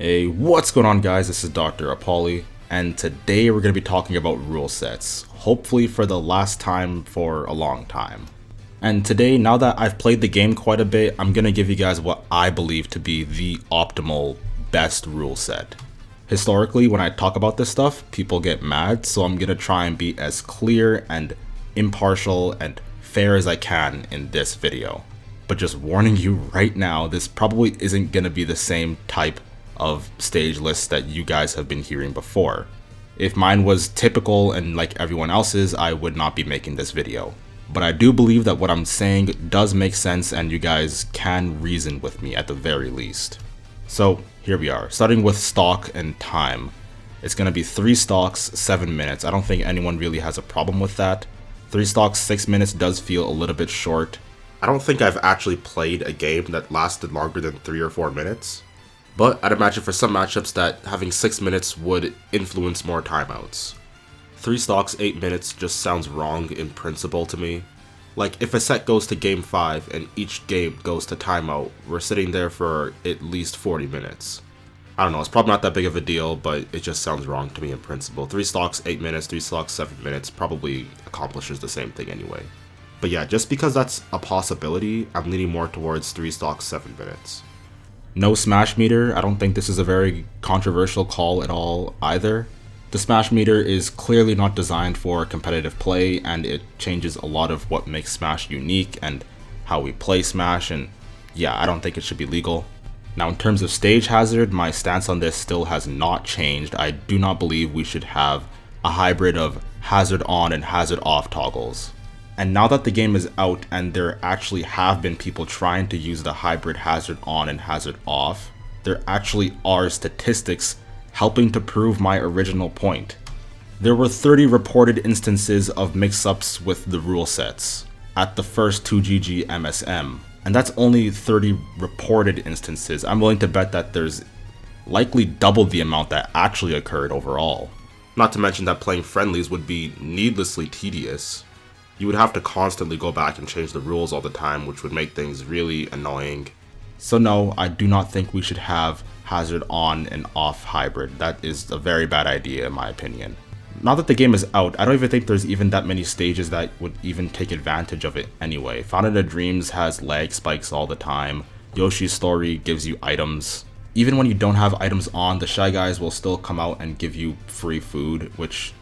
Hey, what's going on guys? This is Dr. Apolly, and today we're going to be talking about rule sets, hopefully for the last time for a long time. And today, now that I've played the game quite a bit, I'm going to give you guys what I believe to be the optimal best rule set. Historically, when I talk about this stuff, people get mad, so I'm going to try and be as clear and impartial and fair as I can in this video. But just warning you right now, this probably isn't going to be the same type of stage lists that you guys have been hearing before. If mine was typical and like everyone else's, I would not be making this video. But I do believe that what I'm saying does make sense and you guys can reason with me at the very least. So here we are, starting with stock and time. It's going to be 3 stocks, 7 minutes. I don't think anyone really has a problem with that. 3 stocks, 6 minutes does feel a little bit short. I don't think I've actually played a game that lasted longer than 3 or 4 minutes. But I'd imagine for some matchups that having 6 minutes would influence more timeouts. 3 stocks, 8 minutes just sounds wrong in principle to me. Like if a set goes to game 5 and each game goes to timeout, we're sitting there for at least 40 minutes. I don't know, it's probably not that big of a deal, but it just sounds wrong to me in principle. 3 stocks, 8 minutes, 3 stocks, 7 minutes probably accomplishes the same thing anyway. But yeah, just because that's a possibility, I'm leaning more towards 3 stocks, 7 minutes. No smash meter. I don't think this is a very controversial call at all either. The smash meter is clearly not designed for competitive play and it changes a lot of what makes Smash unique and how we play Smash, and yeah, I don't think it should be legal. Now in terms of stage hazard, my stance on this still has not changed. I do not believe we should have a hybrid of hazard on and hazard off toggles. And now that the game is out and there actually have been people trying to use the hybrid hazard on and hazard off, there actually are statistics helping to prove my original point. There were 30 reported instances of mix-ups with the rule sets at the first 2GG MSM, and that's only 30 reported instances. I'm willing to bet that there's likely double the amount that actually occurred overall. Not to mention that playing friendlies would be needlessly tedious. You would have to constantly go back and change the rules all the time, which would make things really annoying. So no, I do not think we should have hazard on and off hybrid. That is a very bad idea in my opinion. Now that the game is out, I don't even think there's even that many stages that would even take advantage of it anyway. Fountain of Dreams has lag spikes all the time. Yoshi's Story gives you items. Even when you don't have items on, the Shy Guys will still come out and give you free food, which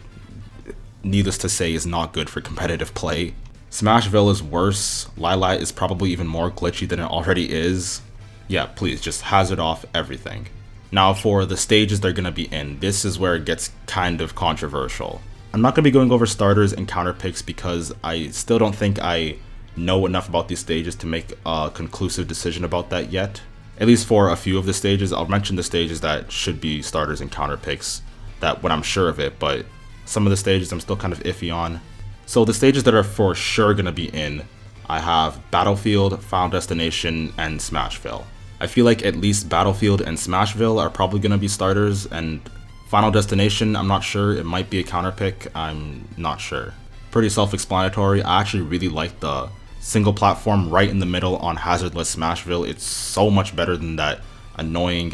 needless to say is not good for competitive play. Smashville is worse. Lila is probably even more glitchy than it already is. Yeah, please just hazard off everything. Now for the stages they're going to be in, this is where it gets kind of controversial. I'm not going to be going over starters and counter picks because I still don't think I know enough about these stages to make a conclusive decision about that yet. At least for a few of the stages. I'll mention the stages that should be starters and counter picks that when I'm sure of it, but some of the stages I'm still kind of iffy on. So the stages that are for sure going to be in, I have Battlefield, Final Destination, and Smashville. I feel like at least Battlefield and Smashville are probably going to be starters, and Final Destination, I'm not sure, it might be a counter pick, I'm not sure. Pretty self-explanatory. I actually really like the single platform right in the middle on Hazardless Smashville. It's so much better than that annoying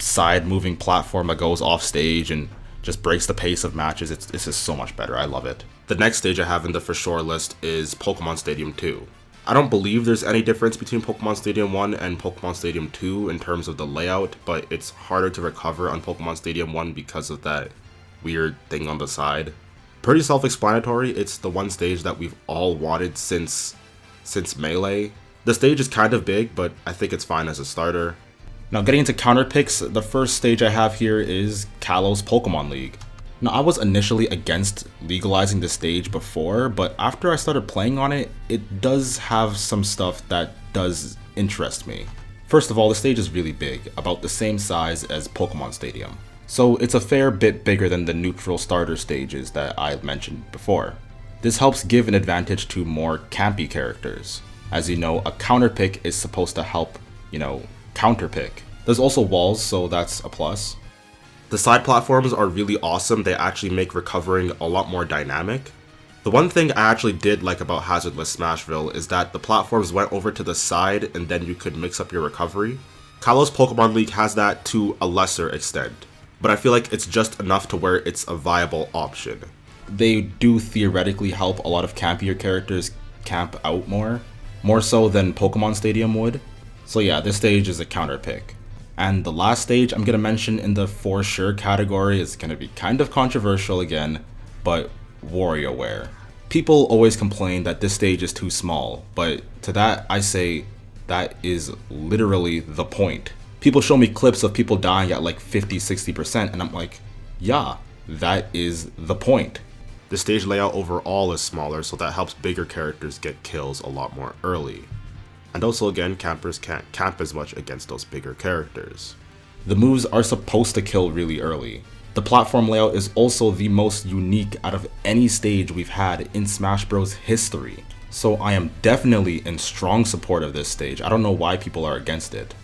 side moving platform that goes off stage and just breaks the pace of matches. It's just so much better. I love it. The next stage I have in the for sure list is Pokemon Stadium 2. I don't believe there's any difference between Pokemon Stadium 1 and Pokemon Stadium 2 in terms of the layout, but it's harder to recover on Pokemon Stadium 1 because of that weird thing on the side. Pretty self-explanatory. It's the one stage that we've all wanted since Melee. The stage is kind of big, but I think it's fine as a starter. Now getting into counter picks, the first stage I have here is Kalos Pokemon League. Now I was initially against legalizing the stage before, but after I started playing on it, it does have some stuff that does interest me. First of all, the stage is really big, about the same size as Pokemon Stadium. So it's a fair bit bigger than the neutral starter stages that I've mentioned before. This helps give an advantage to more campy characters. As you know, a counter pick is supposed to help, counter pick. There's also walls, so that's a plus. The side platforms are really awesome. They actually make recovering a lot more dynamic. The one thing I actually did like about Hazardless Smashville is that the platforms went over to the side and then you could mix up your recovery. Kalos Pokemon League has that to a lesser extent, but I feel like it's just enough to where it's a viable option. They do theoretically help a lot of campier characters camp out more so than Pokemon Stadium would. So yeah, this stage is a counter pick. And the last stage I'm gonna mention in the for sure category is gonna be kind of controversial again, but WarioWare. People always complain that this stage is too small, but to that I say that is literally the point. People show me clips of people dying at like 50-60% and I'm like, yeah, that is the point. The stage layout overall is smaller, so that helps bigger characters get kills a lot more early. And also again, campers can't camp as much against those bigger characters. The moves are supposed to kill really early. The platform layout is also the most unique out of any stage we've had in Smash Bros. History. So I am definitely in strong support of this stage. I don't know why people are against it.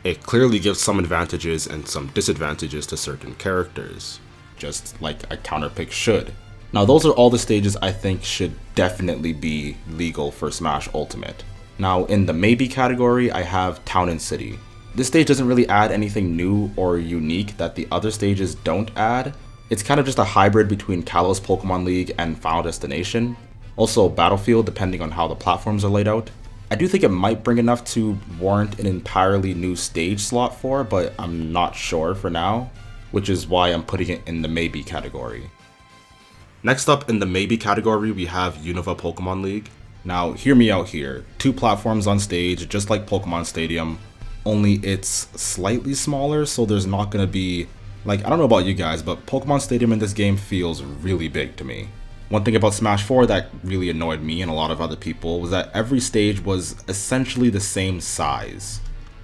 It clearly gives some advantages and some disadvantages to certain characters, just like a counterpick should. Now those are all the stages I think should definitely be legal for Smash Ultimate. Now in the maybe category I have Town and City. This stage doesn't really add anything new or unique that the other stages don't add. It's kind of just a hybrid between Kalos Pokemon League and Final Destination. Also Battlefield depending on how the platforms are laid out. I do think it might bring enough to warrant an entirely new stage slot for, but I'm not sure for now, which is why I'm putting it in the maybe category. Next up in the maybe category we have Unova Pokemon League. Now hear me out here, 2 platforms on stage just like Pokemon Stadium, only it's slightly smaller so there's not gonna be, like I don't know about you guys, but Pokemon Stadium in this game feels really big to me. One thing about Smash 4 that really annoyed me and a lot of other people was that every stage was essentially the same size.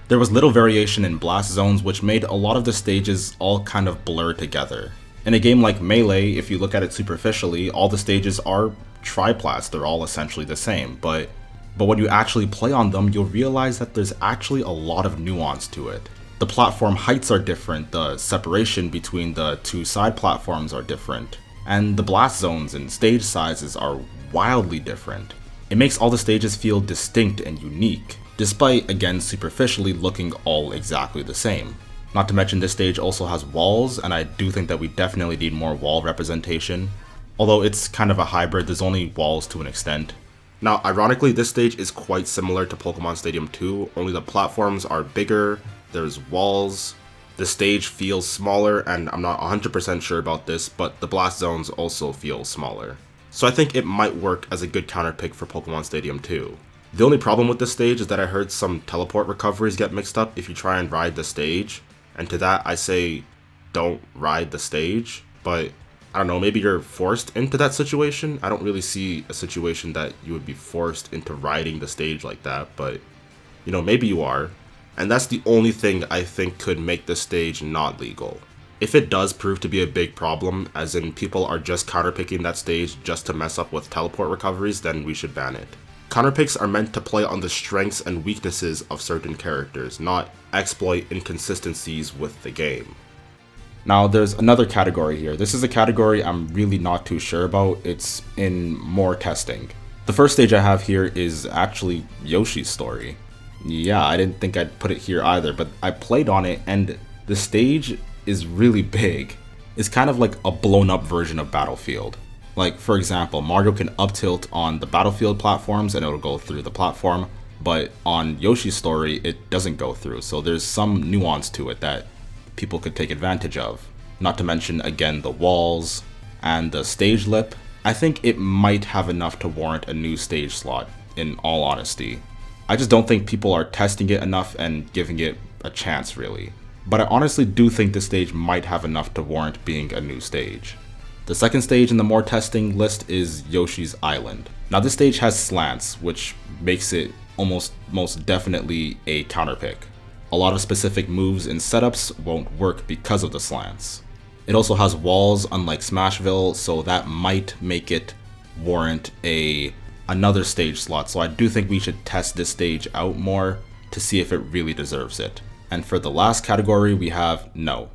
There was little variation in blast zones which made a lot of the stages all kind of blur together. In a game like Melee, if you look at it superficially, all the stages are triplats, they're all essentially the same, but when you actually play on them, you'll realize that there's actually a lot of nuance to it. The platform heights are different, the separation between the 2 side platforms are different, and the blast zones and stage sizes are wildly different. It makes all the stages feel distinct and unique, despite again superficially looking all exactly the same. Not to mention this stage also has walls, and I do think that we definitely need more wall representation. Although it's kind of a hybrid, there's only walls to an extent. Now ironically this stage is quite similar to Pokemon Stadium 2, only the platforms are bigger, there's walls, the stage feels smaller, and I'm not 100% sure about this, but the blast zones also feel smaller. So I think it might work as a good counterpick for Pokemon Stadium 2. The only problem with this stage is that I heard some teleport recoveries get mixed up if you try and ride the stage. And to that I say, don't ride the stage, but I don't know, maybe you're forced into that situation. I don't really see a situation that you would be forced into riding the stage like that, but you know, maybe you are. And that's the only thing I think could make this stage not legal. If it does prove to be a big problem, as in people are just counterpicking that stage just to mess up with teleport recoveries, then we should ban it. Counterpicks are meant to play on the strengths and weaknesses of certain characters, not exploit inconsistencies with the game. Now there's another category here. This is a category I'm really not too sure about. It's in more testing. The first stage I have here is actually Yoshi's Story. Yeah, I didn't think I'd put it here either, but I played on it and the stage is really big. It's kind of like a blown up version of Battlefield. Like for example, Mario can up tilt on the Battlefield platforms and it'll go through the platform, but on Yoshi's Story it doesn't go through, so there's some nuance to it that people could take advantage of. Not to mention again the walls and the stage lip. I think it might have enough to warrant a new stage slot, in all honesty. I just don't think people are testing it enough and giving it a chance really. But I honestly do think this stage might have enough to warrant being a new stage. The second stage in the more testing list is Yoshi's Island. Now this stage has slants, which makes it almost most definitely a counterpick. A lot of specific moves and setups won't work because of the slants. It also has walls unlike Smashville, so that might make it warrant another stage slot, so I do think we should test this stage out more to see if it really deserves it. And for the last category we have no.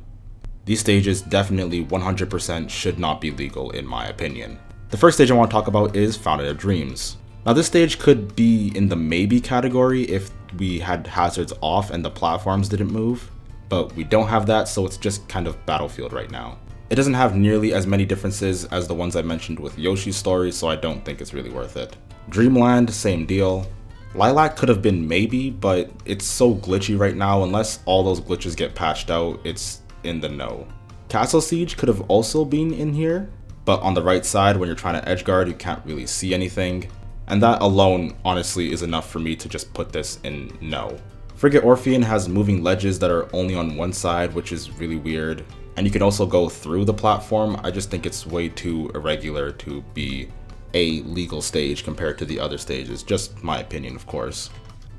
These stages definitely 100% should not be legal in my opinion. The first stage I want to talk about is Fountain of Dreams. Now this stage could be in the maybe category if we had hazards off and the platforms didn't move, but we don't have that, so it's just kind of Battlefield right now. It doesn't have nearly as many differences as the ones I mentioned with Yoshi's Story, so I don't think it's really worth it. Dreamland, same deal. Lilac could have been maybe, but it's so glitchy right now, unless all those glitches get patched out, it's in the no. Castle Siege could have also been in here, but on the right side when you're trying to edgeguard you can't really see anything, and that alone honestly is enough for me to just put this in no. Frigate Orphean has moving ledges that are only on one side, which is really weird, and you can also go through the platform. I just think it's way too irregular to be a legal stage compared to the other stages, just my opinion of course.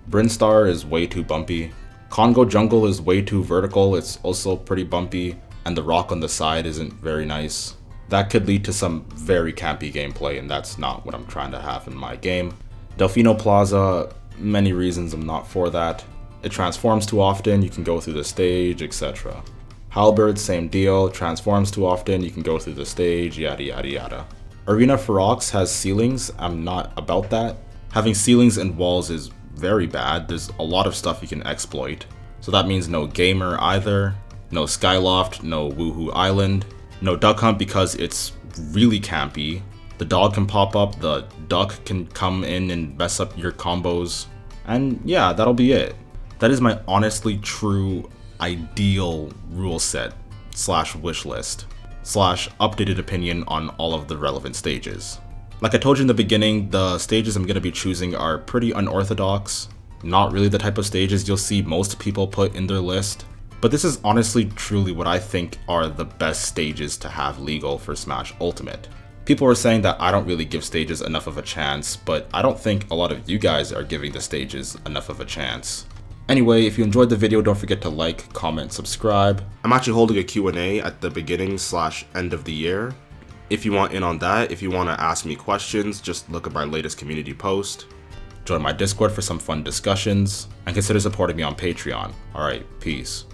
Brinstar is way too bumpy. Congo Jungle is way too vertical, it's also pretty bumpy, and the rock on the side isn't very nice. That could lead to some very campy gameplay, and that's not what I'm trying to have in my game. Delfino Plaza, many reasons I'm not for that. It transforms too often, you can go through the stage, etc. Halberd, same deal, transforms too often, you can go through the stage, yada yada yada. Arena Ferox has ceilings, I'm not about that. Having ceilings and walls is very bad, there's a lot of stuff you can exploit. So that means no gamer either, no Skyloft, no Woohoo Island, no Duck Hunt because it's really campy. The dog can pop up, the duck can come in and mess up your combos, and yeah, that'll be it. That is my honestly true ideal rule set / wish list / updated opinion on all of the relevant stages. Like I told you in the beginning, the stages I'm going to be choosing are pretty unorthodox, not really the type of stages you'll see most people put in their list, but this is honestly truly what I think are the best stages to have legal for Smash Ultimate. People were saying that I don't really give stages enough of a chance, but I don't think a lot of you guys are giving the stages enough of a chance. Anyway, if you enjoyed the video, don't forget to like, comment, subscribe. I'm actually holding a Q&A at the beginning / end of the year. If you want in on that, if you want to ask me questions, just look at my latest community post. Join my Discord for some fun discussions, and consider supporting me on Patreon. Alright, peace.